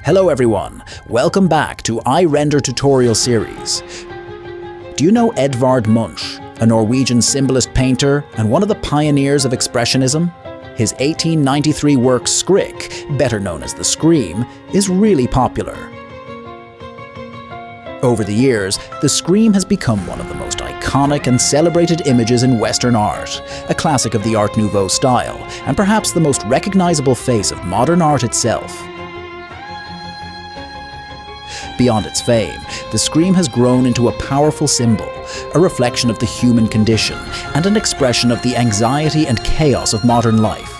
Hello everyone, welcome back to iRender tutorial series. Do you know Edvard Munch, a Norwegian Symbolist painter and one of the pioneers of Expressionism? His 1893 work Skrik, better known as the Scream, is really popular. Over the years, the Scream has become one of the most iconic and celebrated images in Western art, a classic of the Art Nouveau style, and perhaps the most recognizable face of modern art itself. Beyond its fame, the Scream has grown into a powerful symbol, a reflection of the human condition, and an expression of the anxiety and chaos of modern life.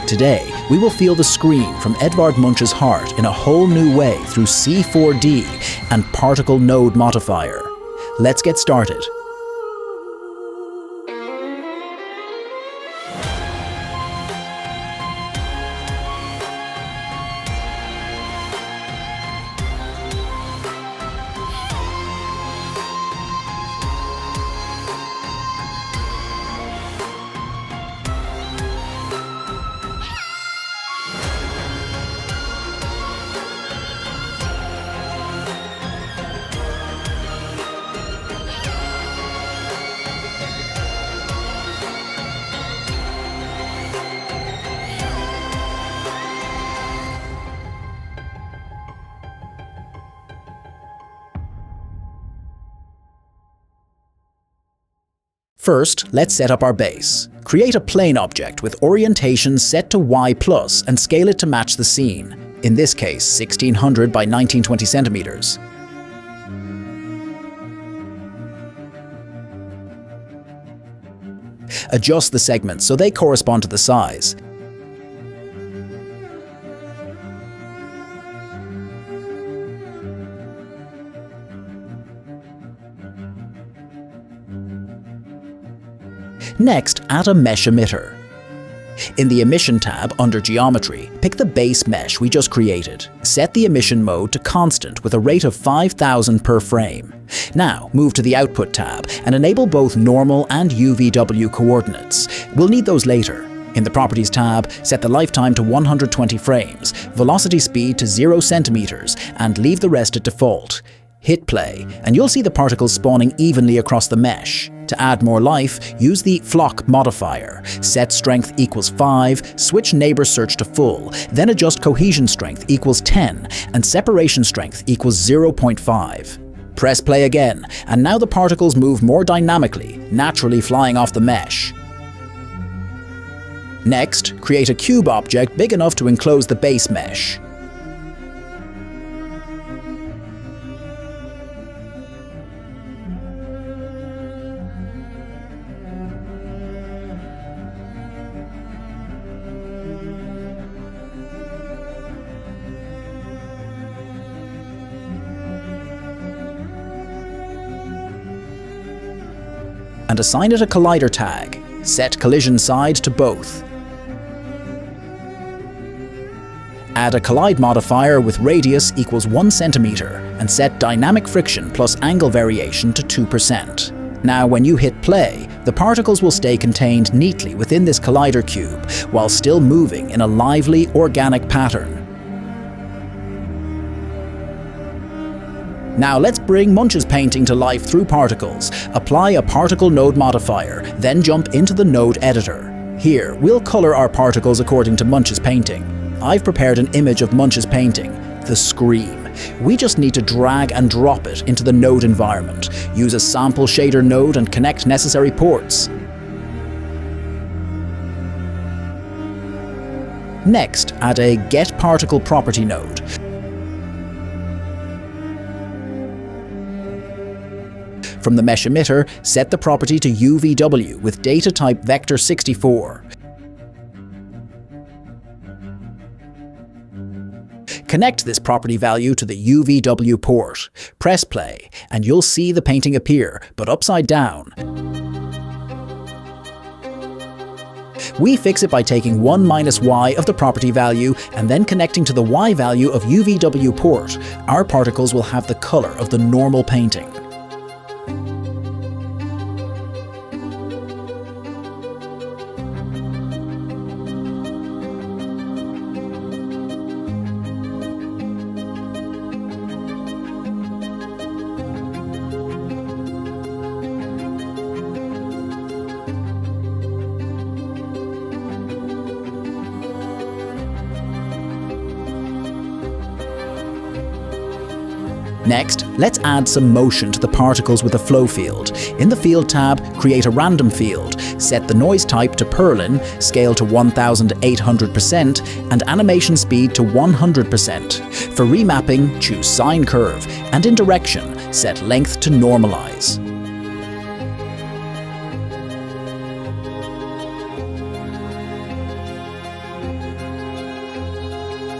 Today, we will feel the scream from Edvard Munch's heart in a whole new way through C4D and Particle node Modifier. Let's get started. First, let's set up our base. Create a plane object with orientation set to Y+ and scale it to match the scene, in this case 1600 by 1920 centimeters. Adjust the segments so they correspond to the size. Next, add a mesh emitter. In the Emission tab under Geometry, pick the base mesh we just created. Set the emission mode to constant with a rate of 5000 per frame. Now, move to the Output tab and enable both normal and UVW coordinates. We'll need those later. In the Properties tab, set the lifetime to 120 frames, velocity speed to 0 centimeters, and leave the rest at default. Hit play, and you'll see the particles spawning evenly across the mesh. To add more life, use the Flock modifier. Set strength equals 5, switch neighbor search to full, then adjust cohesion strength equals 10, and separation strength equals 0.5. Press play again, and now the particles move more dynamically, naturally flying off the mesh. Next, create a cube object big enough to enclose the base mesh. And assign it a collider tag. Set collision side to both. Add a collide modifier with radius equals 1 centimeter and set dynamic friction plus angle variation to 2%. Now when you hit play, the particles will stay contained neatly within this collider cube while still moving in a lively, organic pattern. Now let's bring Munch's painting to life through particles. Apply a Particle node Modifier, then jump into the node editor. Here, we'll color our particles according to Munch's painting. I've prepared an image of Munch's painting, the Scream. We just need to drag and drop it into the node environment. Use a sample shader node and connect necessary ports. Next, add a Get Particle property node. From the mesh emitter, set the property to UVW with data type vector 64. Connect this property value to the UVW port. Press play, and you'll see the painting appear, but upside down. We fix it by taking 1 minus Y of the property value and then connecting to the Y value of UVW port. Our particles will have the color of the normal painting. Next, let's add some motion to the particles with a flow field. In the Field tab, create a random field, set the noise type to Perlin, scale to 1800%, and animation speed to 100%. For remapping, choose Sine Curve, and in Direction, set length to Normalize.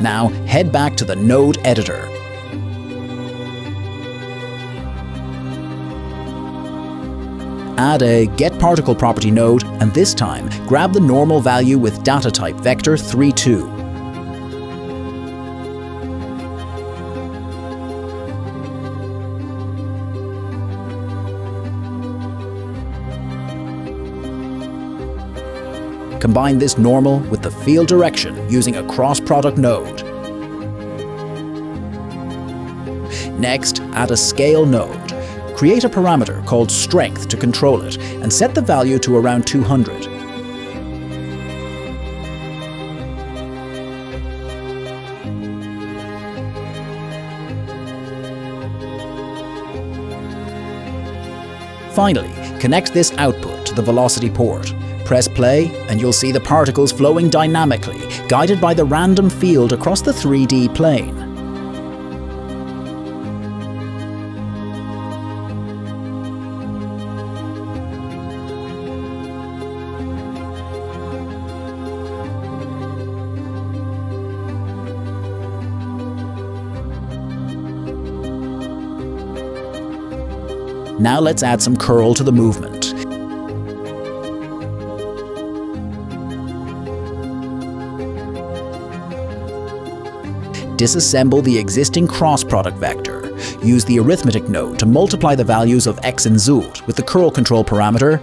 Now, head back to the Node editor. Add a Get Particle Property node, and this time, grab the normal value with data type vector 32. Combine this normal with the field direction using a cross-product node. Next, add a scale node. Create a parameter called strength to control it, and set the value to around 200. Finally, connect this output to the velocity port. Press play, and you'll see the particles flowing dynamically, guided by the random field across the 3D plane. Now let's add some curl to the movement. Disassemble the existing cross-product vector. Use the arithmetic node to multiply the values of x and z with the curl control parameter.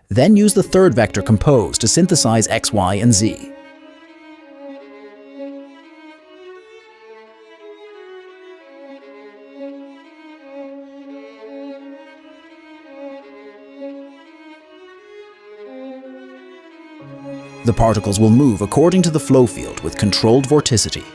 Then use the third vector compose to synthesize x, y, and z. The particles will move according to the flow field with controlled vorticity.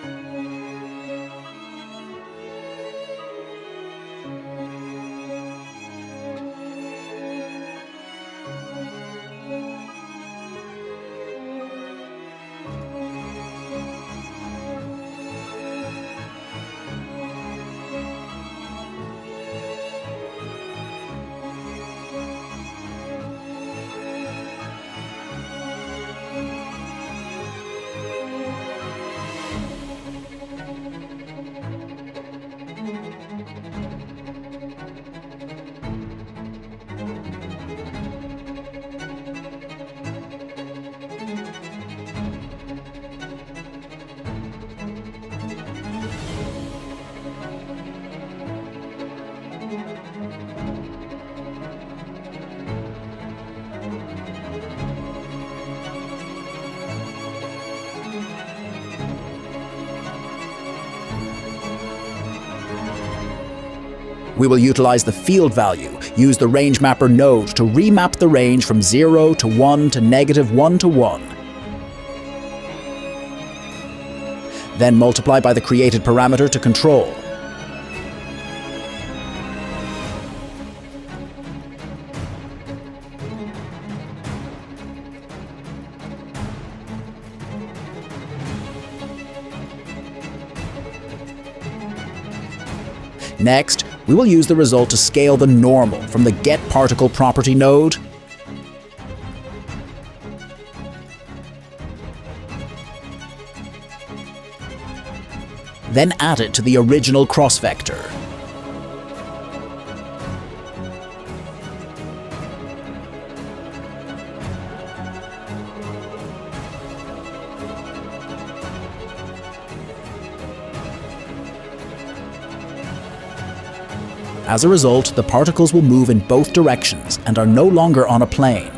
We will utilize the field value, use the range mapper node to remap the range from 0 to 1 to -1 to 1. Then multiply by the created parameter to control. Next, we will use the result to scale the normal from the Get Particle Property node. Then add it to the original cross vector. As a result, the particles will move in both directions and are no longer on a plane.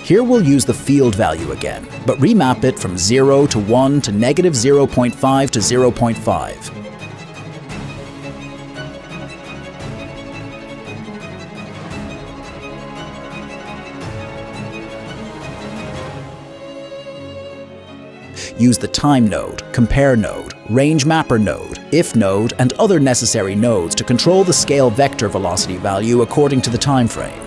Here we'll use the field value again, but remap it from 0 to 1 to negative 0.5 to 0.5. Use the time node, compare node, range mapper node, if node, and other necessary nodes to control the scale vector velocity value according to the time frame.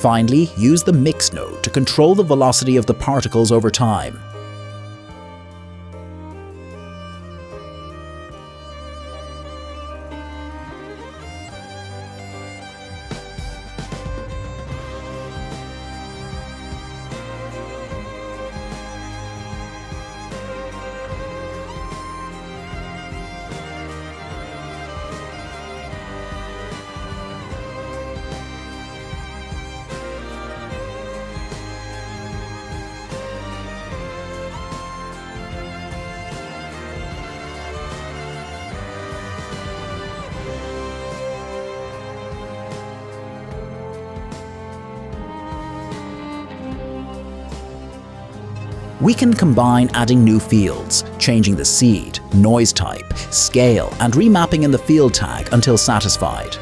Finally, use the mix node to control the velocity of the particles over time. We can combine adding new fields, changing the seed, noise type, scale, and remapping in the field tag until satisfied.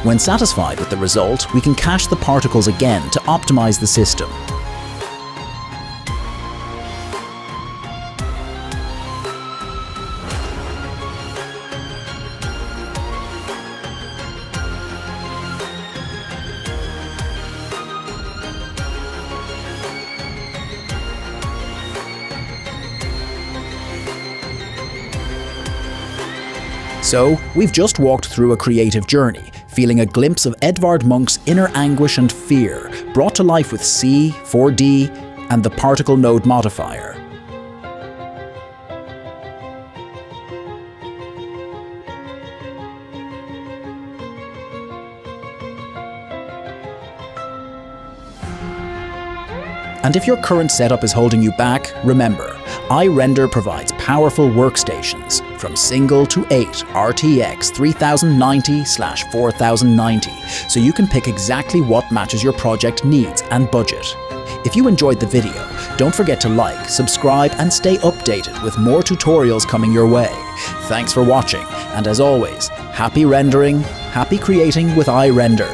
When satisfied with the result, we can cache the particles again to optimize the system. So, we've just walked through a creative journey, feeling a glimpse of Edvard Munch's inner anguish and fear, brought to life with C4D and the particle node modifier. And if your current setup is holding you back, remember, iRender provides powerful workstations from single to 8 RTX 3090/4090, so you can pick exactly what matches your project needs and budget. If you enjoyed the video, don't forget to like, subscribe, and stay updated with more tutorials coming your way. Thanks for watching, and as always, happy rendering, happy creating with iRender.